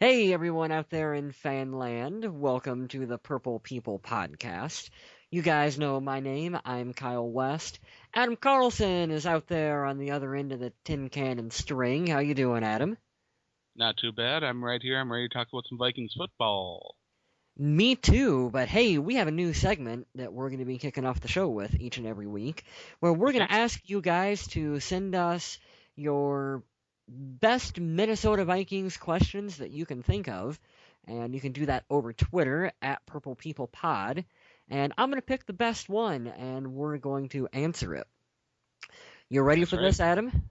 Hey everyone out there in Fanland, welcome to the Purple People podcast. You guys know my name, I'm Kyle West. Adam Carlson is out there on the other end of the tin can and string. How you doing, Adam? Not too bad. I'm right here. I'm ready to talk about some Vikings football. Me too, but hey, we have a new segment that we're going to be kicking off the show with each and every week, where we're going Okay. to ask you guys to send us your best Minnesota Vikings questions that you can think of, and you can do that over Twitter at Purple People Pod, and I'm going to pick the best one, and we're going to answer it. You ready That's for right. this, Adam?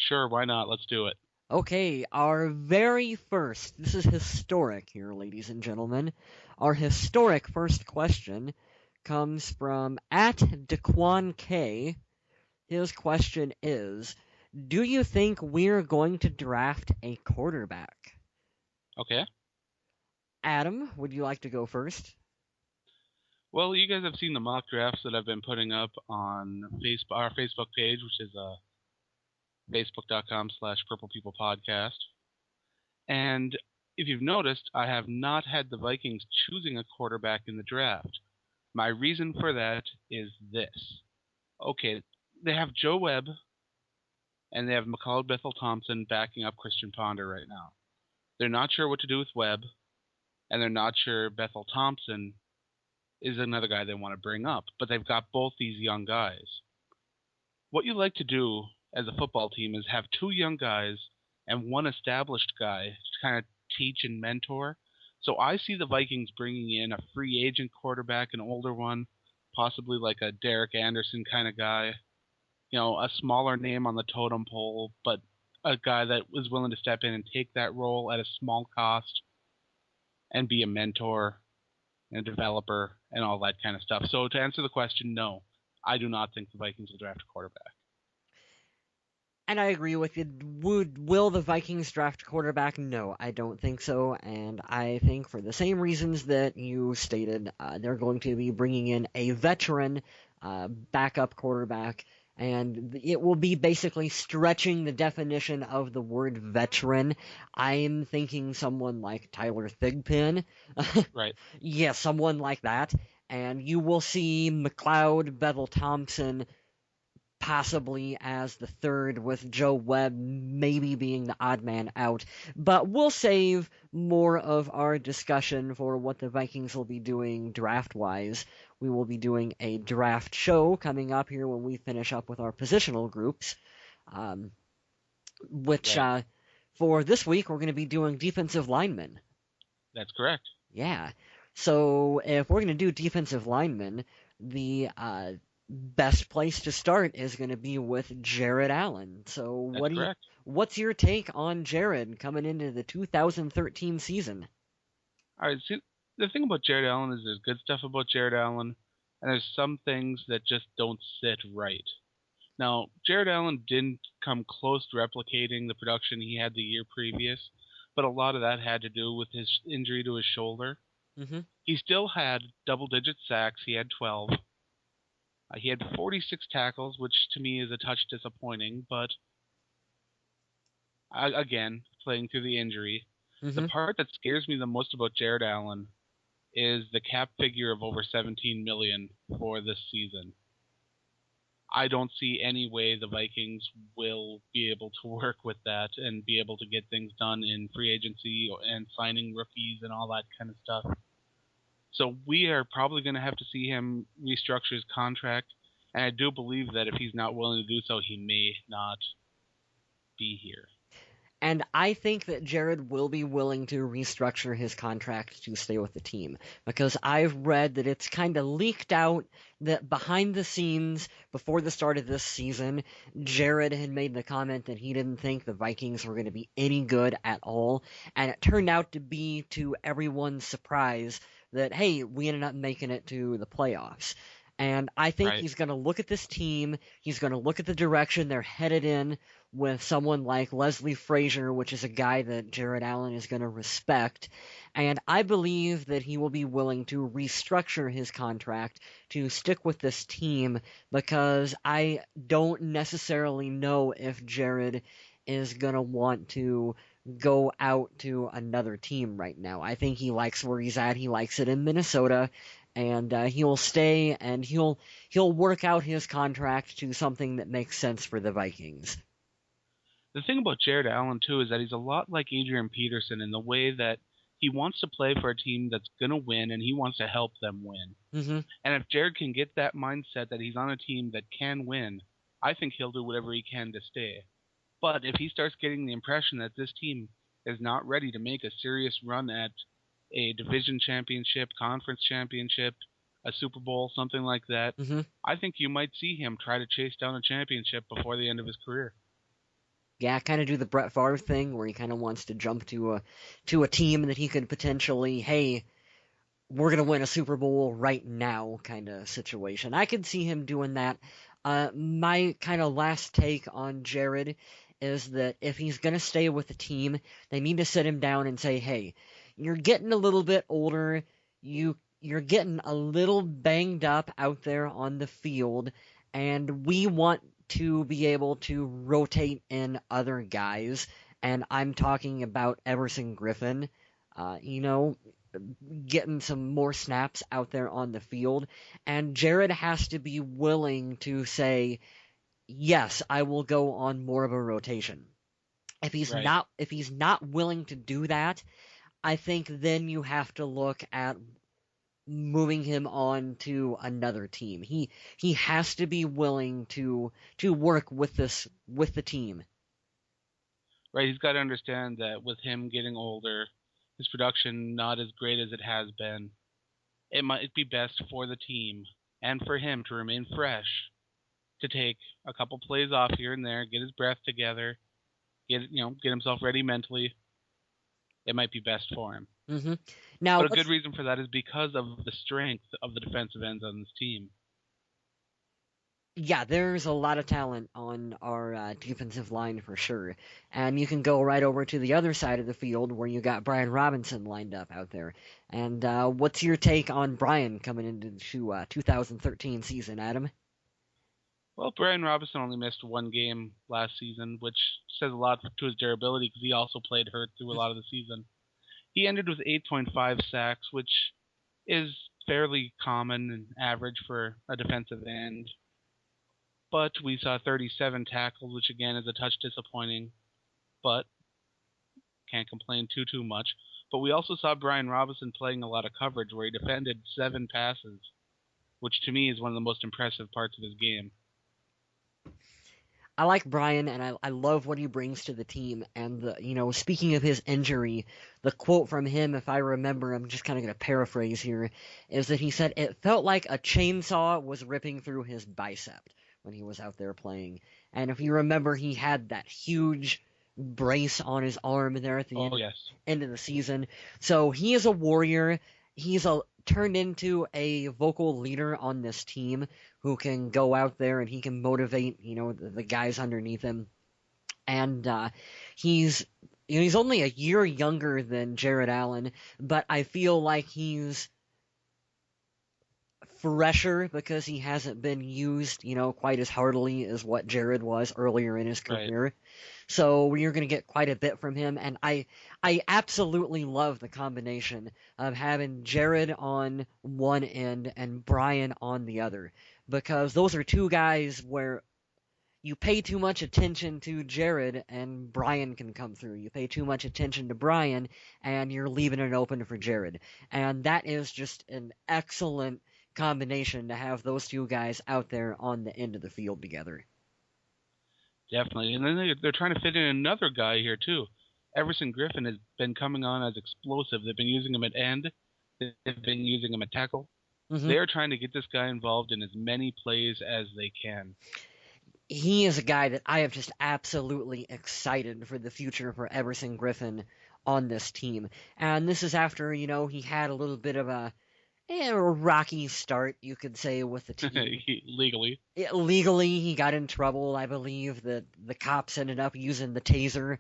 Sure, why not? Let's do it. Okay, our very first, this is historic here, ladies and gentlemen. Our historic first question comes from at Daquan K. His question is, do you think we're going to draft a quarterback? Okay. Adam, would you like to go first? Well, you guys have seen the mock drafts that I've been putting up on our Facebook page, which is facebook.com/Purple People Podcast. And if you've noticed, I have not had the Vikings choosing a quarterback in the draft. My reason for that is this. Okay, they have Joe Webb and they have McCall Bethel Thompson backing up Christian Ponder right now. They're not sure what to do with Webb, and they're not sure Bethel Thompson is another guy they want to bring up. But they've got both these young guys. What you like to do as a football team is have two young guys and one established guy to kind of teach and mentor. So I see the Vikings bringing in a free agent quarterback, an older one, possibly like a Derek Anderson kind of guy, a smaller name on the totem pole, but a guy that was willing to step in and take that role at a small cost and be a mentor and a developer and all that kind of stuff. So to answer the question, no, I do not think the Vikings will draft a quarterback. And I agree with you. Will the Vikings draft a quarterback? No, I don't think so. And I think for the same reasons that you stated, they're going to be bringing in a veteran backup quarterback, and it will be basically stretching the definition of the word veteran. I'm thinking someone like Tyler Thigpen. Right. Yeah, someone like that. And you will see McLeod, Bethel Thompson, possibly as the third, with Joe Webb maybe being the odd man out. But we'll save more of our discussion for what the Vikings will be doing draft wise. We will be doing a draft show coming up here when we finish up with our positional groups, um, which Right. for this week we're going to be doing defensive linemen. That's correct. Yeah. So if we're going to do defensive linemen, the best place to start is going to be with Jared Allen. So That's correct. what's your take on Jared coming into the 2013 season? All right. See, the thing about Jared Allen is there's good stuff about Jared Allen, and there's some things that just don't sit right. Now, Jared Allen didn't come close to replicating the production he had the year previous, but a lot of that had to do with his injury to his shoulder. Hmm. He still had double-digit sacks. He had 12. He had 46 tackles, which to me is a touch disappointing, but again, playing through the injury. The Hmm. part that scares me the most about Jared Allen is the cap figure of over 17 million for this season. I don't see any way the Vikings will be able to work with that and be able to get things done in free agency and signing rookies and all that kind of stuff. So we are probably going to have to see him restructure his contract, and I do believe that if he's not willing to do so, he may not be here. And I think that Jared will be willing to restructure his contract to stay with the team because I've read that it's kind of leaked out that behind the scenes, before the start of this season, Jared had made the comment that he didn't think the Vikings were going to be any good at all. And it turned out to be, to everyone's surprise, that, hey, we ended up making it to the playoffs. And I think Right. he's going to look at this team. He's going to look at the direction they're headed in with someone like Leslie Frazier, which is a guy that Jared Allen is going to respect. And I believe that he will be willing to restructure his contract to stick with this team because I don't necessarily know if Jared is going to want to go out to another team right now. I think he likes where he's at. He likes it in Minnesota, and he'll stay and he'll work out his contract to something that makes sense for the Vikings. The thing about Jared Allen too is that he's a lot like Adrian Peterson in the way that he wants to play for a team that's going to win and he wants to help them win. Hmm. And if Jared can get that mindset that he's on a team that can win, I think he'll do whatever he can to stay. But if he starts getting the impression that this team is not ready to make a serious run at a division championship, conference championship, a Super Bowl, something like that, Hmm. I think you might see him try to chase down a championship before the end of his career. Yeah, kind of do the Brett Favre thing where he kind of wants to jump to a team that he could potentially, hey, we're gonna win a Super Bowl right now kind of situation. I could see him doing that. My kind of last take on Jared is that if he's gonna stay with the team, they need to sit him down and say, hey, you're getting a little bit older. You're getting a little banged up out there on the field, and we want to be able to rotate in other guys. And I'm talking about Everson Griffin. You know, getting some more snaps out there on the field. And Jared has to be willing to say, yes, I will go on more of a rotation. Right. If he's not willing to do that, I think then you have to look at moving him on to another team. He has to be willing to work with the team. Right. He's got to understand that with him getting older, his production not as great as it has been, it might be best for the team and for him to remain fresh, to take a couple plays off here and there, get his breath together, get himself ready mentally. It might be best for him. Hmm. Now But a good let's reason for that is because of the strength of the defensive ends on this team. Yeah, there's a lot of talent on our defensive line for sure. And you can go right over to the other side of the field where you got Brian Robinson lined up out there. And what's your take on Brian coming into the 2013 season, Adam? Well, Brian Robinson only missed one game last season, which says a lot to his durability because he also played hurt through a lot of the season. He ended with 8.5 sacks, which is fairly common and average for a defensive end. But we saw 37 tackles, which again is a touch disappointing, but can't complain too much. But we also saw Brian Robinson playing a lot of coverage where he defended 7 passes, which to me is one of the most impressive parts of his game. I like Brian, and I love what he brings to the team. And speaking of his injury, the quote from him, if I remember, I'm just kind of going to paraphrase here, is that he said it felt like a chainsaw was ripping through his bicep when he was out there playing. And if you remember, he had that huge brace on his arm there at the Oh yes. end of the season. So he is a warrior. He's turned into a vocal leader on this team who can go out there and he can motivate, the guys underneath him. And he's he's only a year younger than Jared Allen, but I feel like he's fresher because he hasn't been used, quite as heartily as what Jared was earlier in his Right. career. So you're going to get quite a bit from him, and I absolutely love the combination of having Jared on one end and Brian on the other, because those are two guys where you pay too much attention to Jared and Brian can come through. You pay too much attention to Brian and you're leaving it open for Jared. And that is just an excellent combination to have those two guys out there on the end of the field together. Definitely. And then they're trying to fit in another guy here too. Everson Griffin has been coming on as explosive. They've been using him at end. They've been using him at tackle. Hmm. They're trying to get this guy involved in as many plays as they can. He is a guy that I have just absolutely excited for the future for Everson Griffin on this team. And this is after, he had a little bit of a rocky start, you could say, with the team. Legally. Legally, he got in trouble. I believe that the cops ended up using the taser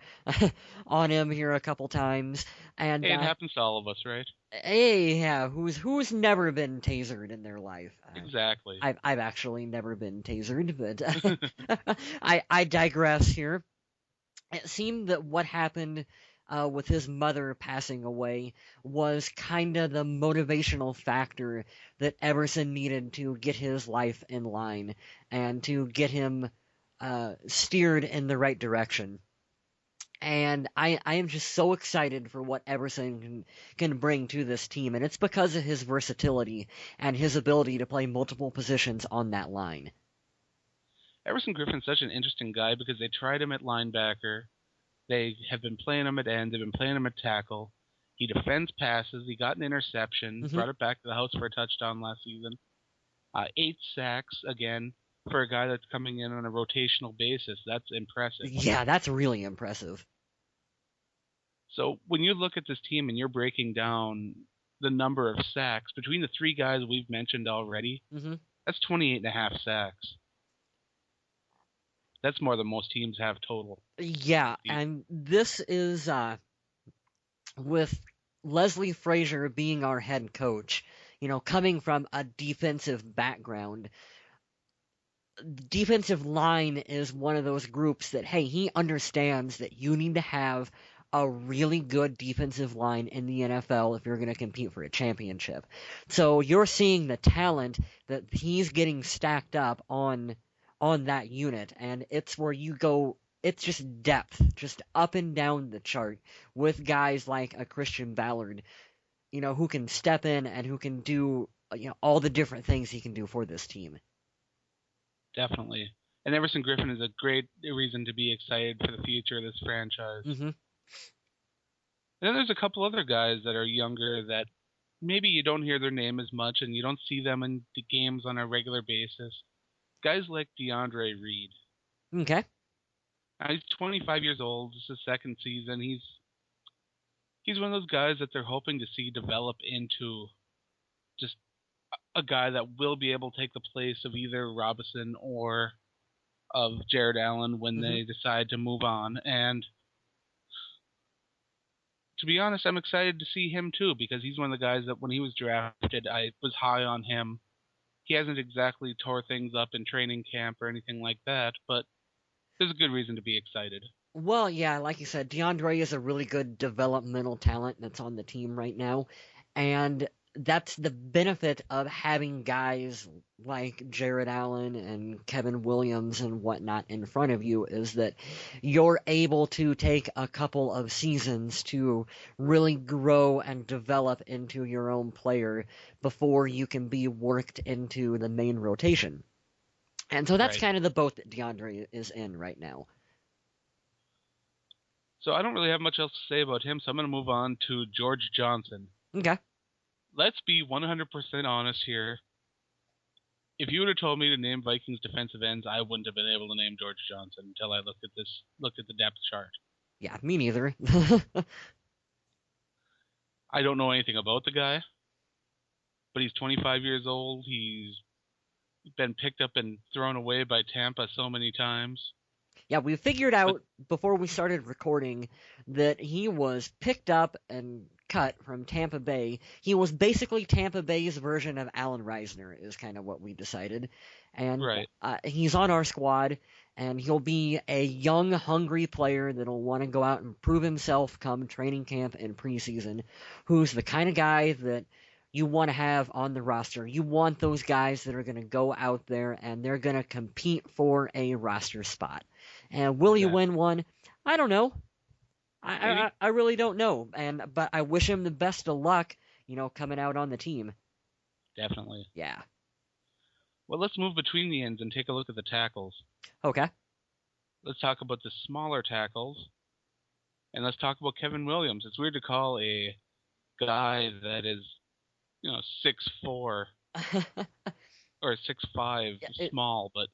on him here a couple times. And Hey, it happens to all of us, right? hey, yeah, who's never been tasered in their life? Exactly. I've actually never been tasered, but I digress here. It seemed that what happened with his mother passing away was kind of the motivational factor that Everson needed to get his life in line and to get him steered in the right direction. And I am just so excited for what Everson can bring to this team, and it's because of his versatility and his ability to play multiple positions on that line. Everson Griffin's such an interesting guy because they tried him at linebacker. They have been playing him at end. They've been playing him at tackle. He defends passes. He got an interception, brought it back to the house for a touchdown last season. 8 sacks, again, for a guy that's coming in on a rotational basis. That's impressive. Yeah, that's really impressive. So when you look at this team and you're breaking down the number of sacks, between the 3 guys we've mentioned already, that's 28.5 sacks. That's more than most teams have total. Yeah, and this is with Leslie Frazier being our head coach, coming from a defensive background. Defensive line is one of those groups that, hey, he understands that you need to have a really good defensive line in the NFL if you're going to compete for a championship. So you're seeing the talent that he's getting stacked up on that unit, and it's where you go. It's just depth, just up and down the chart with guys like a Christian Ballard, who can step in and who can do all the different things he can do for this team. Definitely. And Everson Griffin is a great reason to be excited for the future of this franchise. And then there's a couple other guys that are younger that maybe you don't hear their name as much and you don't see them in the games on a regular basis. Guys like DeAndre Reed. Okay. Now, he's 25 years old. This is his second season. He's one of those guys that they're hoping to see develop into just a guy that will be able to take the place of either Robinson or of Jared Allen when they decide to move on. And to be honest, I'm excited to see him too, because he's one of the guys that when he was drafted, I was high on him. He hasn't exactly tore things up in training camp or anything like that, but there's a good reason to be excited. Well, yeah, like you said, DeAndre is a really good developmental talent that's on the team right now, and that's the benefit of having guys like Jared Allen and Kevin Williams and whatnot in front of you, is that you're able to take a couple of seasons to really grow and develop into your own player before you can be worked into the main rotation. And so that's kind of the boat that DeAndre is in right now. So I don't really have much else to say about him, so I'm going to move on to George Johnson. Okay. Let's be 100% honest here. If you would have told me to name Vikings defensive ends, I wouldn't have been able to name George Johnson until I looked at the depth chart. Yeah, me neither. I don't know anything about the guy, but he's 25 years old. He's been picked up and thrown away by Tampa so many times. Yeah, we figured out before we started recording that he was picked up and cut from Tampa Bay. He was basically Tampa Bay's version of Alan Reisner, is kind of what we decided. And he's on our squad, and he'll be a young, hungry player that'll want to go out and prove himself come training camp and preseason, who's the kind of guy that you want to have on the roster. You want those guys that are going to go out there and they're going to compete for a roster spot. And will you win one? I don't know. I really don't know. But I wish him the best of luck, coming out on the team. Definitely. Yeah. Well, let's move between the ends and take a look at the tackles. Okay. Let's talk about the smaller tackles. And let's talk about Kevin Williams. It's weird to call a guy that is 6'4", or 6'5", small, but...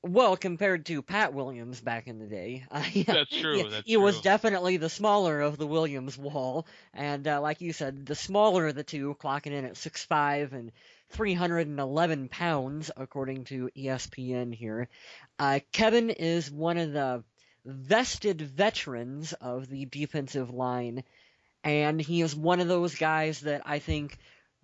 Well, compared to Pat Williams back in the day. That's true. He was definitely the smaller of the Williams wall. And like you said, the smaller of the two, clocking in at 6'5" and 311 pounds, according to ESPN here. Kevin is one of the vested veterans of the defensive line, and he is one of those guys that I think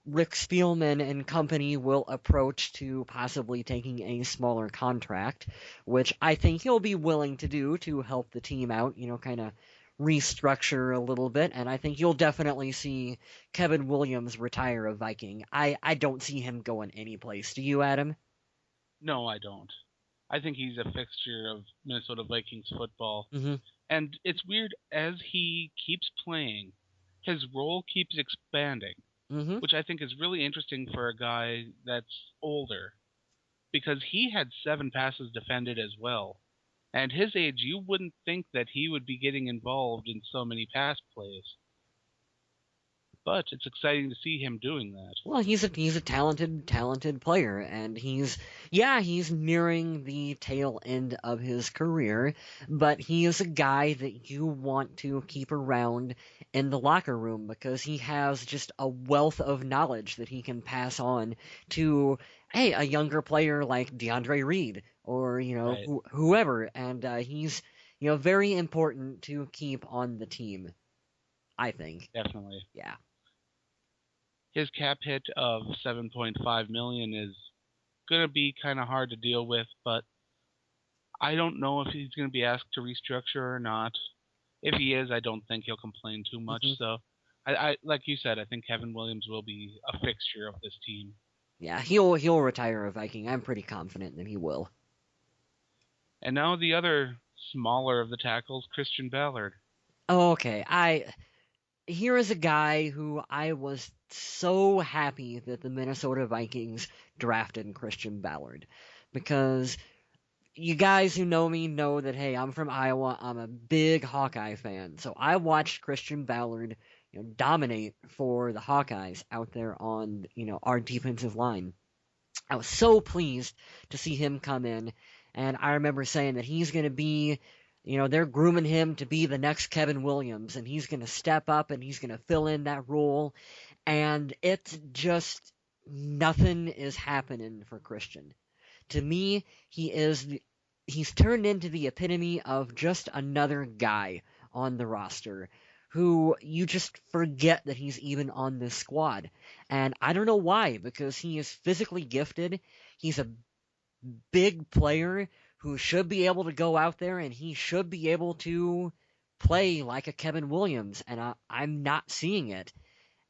Rick Spielman and company will approach to possibly taking a smaller contract, which I think he'll be willing to do to help the team out, kind of restructure a little bit, and I think you'll definitely see Kevin Williams retire a Viking. I don't see him going anyplace. Do you, Adam? No, I don't. I think he's a fixture of Minnesota Vikings football. Mm-hmm. And it's weird, as he keeps playing, his role keeps expanding, Mm-hmm. which I think is really interesting for a guy that's older, because he had 7 passes defended as well. And his age, you wouldn't think that he would be getting involved in so many pass plays. But it's exciting to see him doing that. Well, he's a talented player, and he's nearing the tail end of his career, but he is a guy that you want to keep around in the locker room because he has just a wealth of knowledge that he can pass on to a younger player like DeAndre Reed or Right. whoever, and he's very important to keep on the team. I think, Definitely. yeah. His cap hit of 7.5 million is going to be kind of hard to deal with, but I don't know if he's going to be asked to restructure or not. If he is, I don't think he'll complain too much. Mm-hmm. So, I like you said, I think Kevin Williams will be a fixture of this team. Yeah, he'll retire a Viking. I'm pretty confident that he will. And now the other smaller of the tackles, Christian Ballard. Oh, okay. Here is a guy who I was so happy that the Minnesota Vikings drafted Christian Ballard because you guys who know me know that hey, I'm from Iowa. I'm a big Hawkeye fan. So I watched Christian Ballard, dominate for the Hawkeyes out there on, our defensive line. I was so pleased to see him come in, and I remember saying that he's going to be, they're grooming him to be the next Kevin Williams, and he's going to step up and he's going to fill in that role, and it's just nothing is happening for Christian. To me, he's turned into the epitome of just another guy on the roster who you just forget that he's even on this squad. And I don't know why, because he is physically gifted. He's a big player who should be able to go out there and he should be able to play like a Kevin Williams, and I'm not seeing it.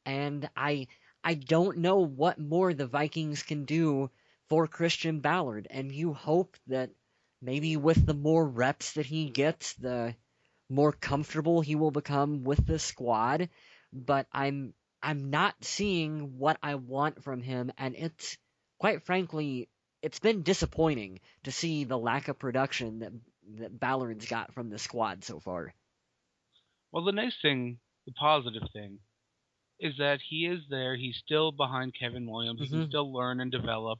And I don't know what more the Vikings can do for Christian Ballard, and you hope that maybe with the more reps that he gets, the more comfortable he will become with the squad, but I'm not seeing what I want from him, and it's quite frankly it's been disappointing to see the lack of production that Ballard's got from the squad so far. Well, the nice thing, the positive thing, is that he is there. He's still behind Kevin Williams. He can Mm-hmm. still learn and develop.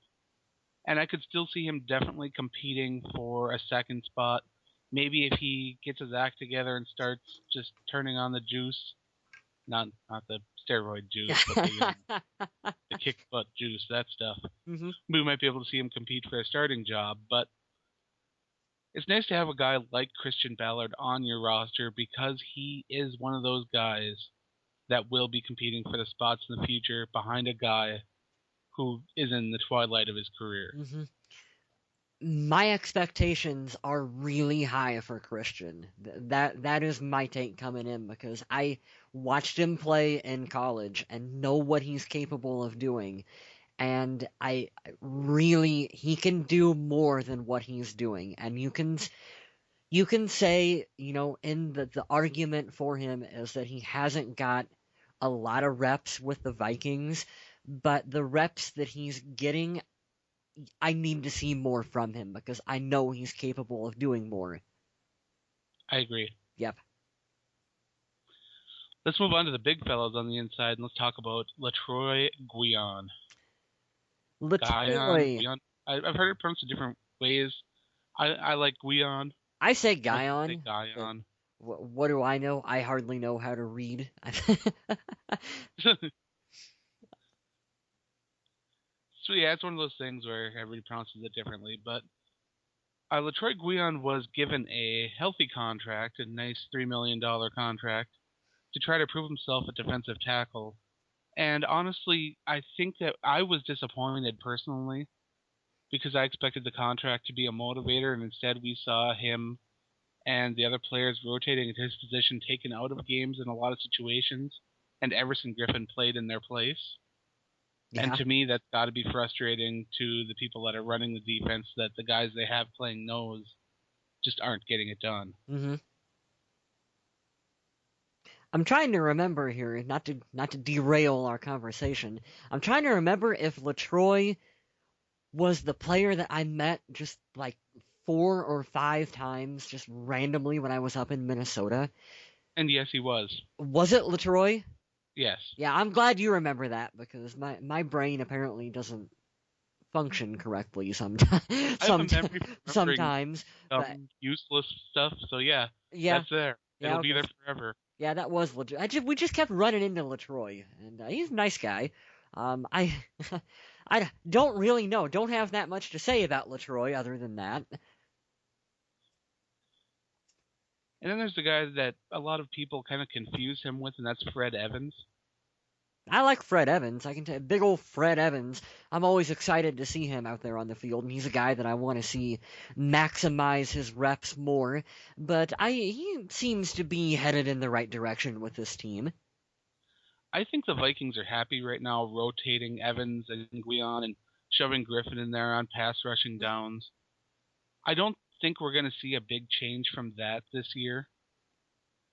And I could still see him definitely competing for a second spot. Maybe if he gets his act together and starts just turning on the juice, not the steroid juice, but the kick butt juice, that stuff. Mm-hmm. We might be able to see him compete for a starting job. But it's nice to have a guy like Christian Ballard on your roster because he is one of those guys that will be competing for the spots in the future behind a guy who is in the twilight of his career. Mm-hmm. My expectations are really high for Christian. That is my take coming in because I watched him play in college and know what he's capable of doing, and I really he can do more than what he's doing, and you can say in the argument for him is that he hasn't got a lot of reps with the Vikings, but the reps that he's getting I need to see more from him because I know he's capable of doing more. I agree. Yep. Let's move on to the big fellows on the inside and let's talk about Latroy Guion. Latoy. Guion. I've heard it pronounced in different ways. I like Guion. I say Most people say Guion. Guion. What do I know? I hardly know how to read. So yeah, it's one of those things where everybody pronounces it differently. But Latroy Guion was given a healthy contract, a nice $3 million contract, to try to prove himself at defensive tackle. And honestly, I think that I was disappointed personally because I expected the contract to be a motivator, and instead we saw him and the other players rotating at his position taken out of games in a lot of situations, and Everson Griffin played in their place. And Yeah. to me, that's got to be frustrating to the people that are running the defense, that the guys they have playing nose just aren't getting it done. Mm-hmm. I'm trying to remember here, not to derail our conversation. I'm trying to remember if Latroy was the player that I met just like 4 or 5 times, just randomly when I was up in Minnesota. And yes, he was. Was it Latroy? Yes. Yeah, I'm glad you remember that because my brain apparently doesn't function correctly sometimes. I have a memory for remembering Sometimes, but useless stuff, so yeah, yeah, that's there. yeah, It'll be okay. there forever. Yeah, that was legit. We just kept running into Latroy, and he's a nice guy. I I don't really know. Don't have that much to say about Latroy other than that. And then there's the guy that a lot of people kind of confuse him with, and that's Fred Evans. I like Fred Evans. I can tell big old Fred Evans. I'm always excited to see him out there on the field, and he's a guy that I want to see maximize his reps more. But he seems to be headed in the right direction with this team. I think the Vikings are happy right now rotating Evans and Guion and shoving Griffin in there on pass rushing downs. I don't think we're going to see a big change from that this year.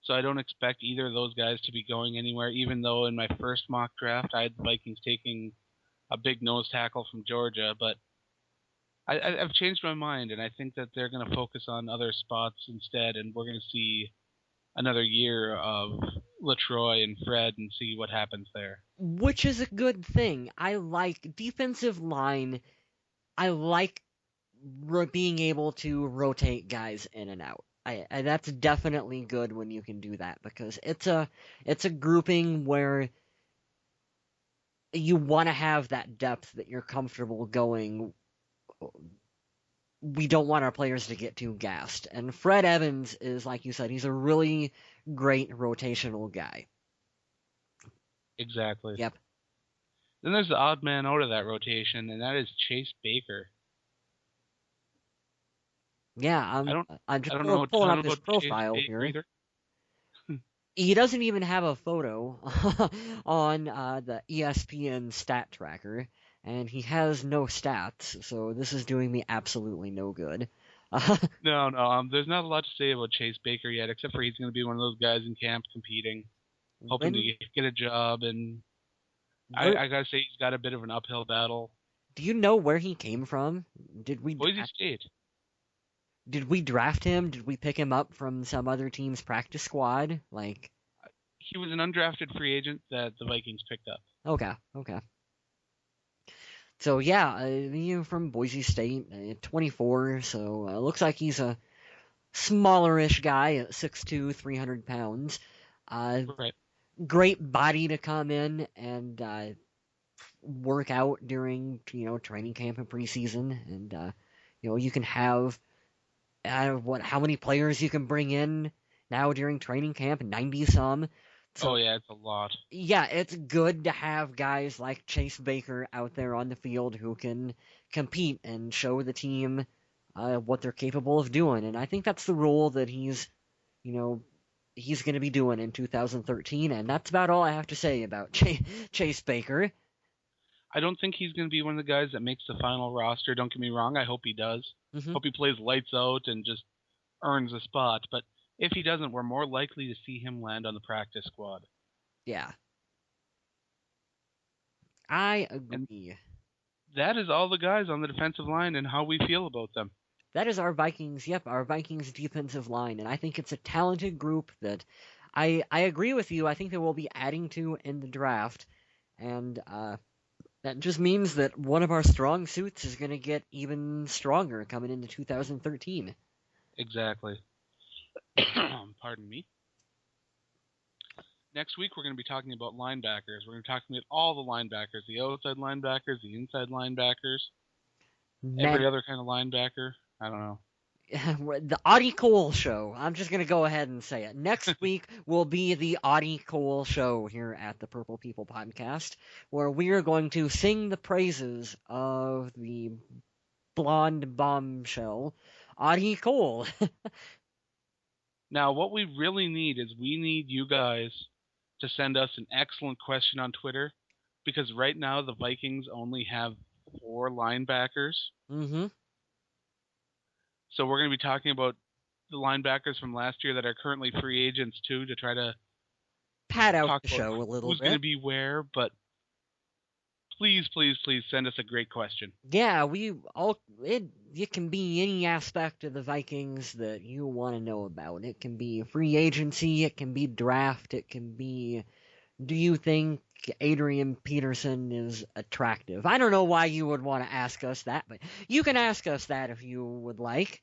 So I don't expect either of those guys to be going anywhere, even though in my first mock draft I had the Vikings taking a big nose tackle from Georgia. But I've changed my mind, and I think that they're going to focus on other spots instead, and we're going to see another year of Latroy and Fred and see what happens there. Which is a good thing. I like defensive line. I like being able to rotate guys in and out. That's definitely good when you can do that because it's a grouping where you want to have that depth that you're comfortable going. We don't want our players to get too gassed. And Fred Evans is, like you said, he's a really great rotational guy. Exactly. Yep. Then there's the odd man out of that rotation, and that is Chase Baker. Yeah, I'm just I don't know a pulling ton up his about profile Chase Baker here. either. He doesn't even have a photo on the ESPN stat tracker, and he has no stats, so this is doing me absolutely no good. No. There's not a lot to say about Chase Baker yet, except for he's going to be one of those guys in camp competing, hoping to get a job. And I gotta say, he's got a bit of an uphill battle. Do you know where he came from? Boise State. Did we draft him? Did we pick him up from some other team's practice squad? Like, he was an undrafted free agent that the Vikings picked up. Okay. So yeah, from Boise State, 24. So looks like he's a smallerish guy at 6'2", 300 pounds. Right. Great body to come in and work out during training camp and preseason, and you can have how many players you can bring in now during training camp, 90 some. So, yeah, it's a lot. Yeah, it's good to have guys like Chase Baker out there on the field who can compete and show the team what they're capable of doing, and I think that's the role that he's going to be doing in 2013, and that's about all I have to say about Chase Baker. I don't think he's going to be one of the guys that makes the final roster. Don't get me wrong. I hope he does. Mm-hmm. Hope he plays lights out and just earns a spot. But if he doesn't, we're more likely to see him land on the practice squad. Yeah. I agree. And that is all the guys on the defensive line and how we feel about them. That is our Vikings, our Vikings defensive line, and I think it's a talented group that I agree with you. I think they will be adding to in the draft, and that just means that one of our strong suits is going to get even stronger coming into 2013. Exactly. Pardon me. Next week, we're going to be talking about linebackers. We're going to be talking about all the linebackers, the outside linebackers, the inside linebackers, every other kind of linebacker. I don't know. The Audie Cole Show. I'm just going to go ahead and say it. Next week will be the Audie Cole Show here at the Purple People Podcast, where we are going to sing the praises of the blonde bombshell, Audie Cole. Now, what we really need is we need you guys to send us an excellent question on Twitter, because right now the Vikings only have 4 linebackers. Mm-hmm. So we're going to be talking about the linebackers from last year that are currently free agents too, to try to Pad out talk the about show a little who's going to bit. be where. But please, please, please send us a great question. Yeah, it can be any aspect of the Vikings that you want to know about. It can be free agency, it can be draft, it can be, do you think Adrian Peterson is attractive? I don't know why you would want to ask us that, but you can ask us that if you would like.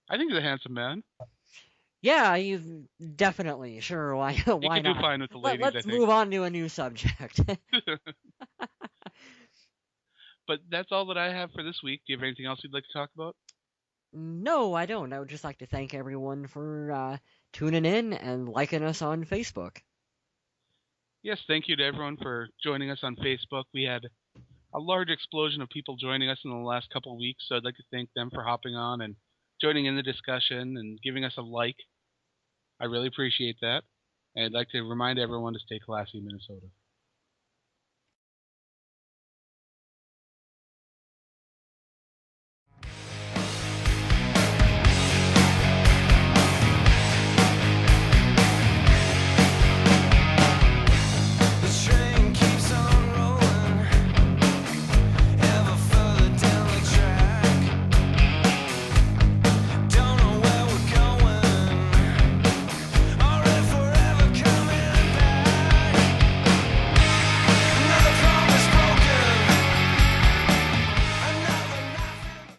I think he's a handsome man. Yeah, you definitely. Sure, why He why could do not? fine with the ladies, I Let's think. move on to a new subject. But that's all that I have for this week. Do you have anything else you'd like to talk about? No, I don't. I would just like to thank everyone for tuning in and liking us on Facebook. Yes, thank you to everyone for joining us on Facebook. We had a large explosion of people joining us in the last couple of weeks, so I'd like to thank them for hopping on and joining in the discussion and giving us a like. I really appreciate that. And I'd like to remind everyone to stay classy, Minnesota.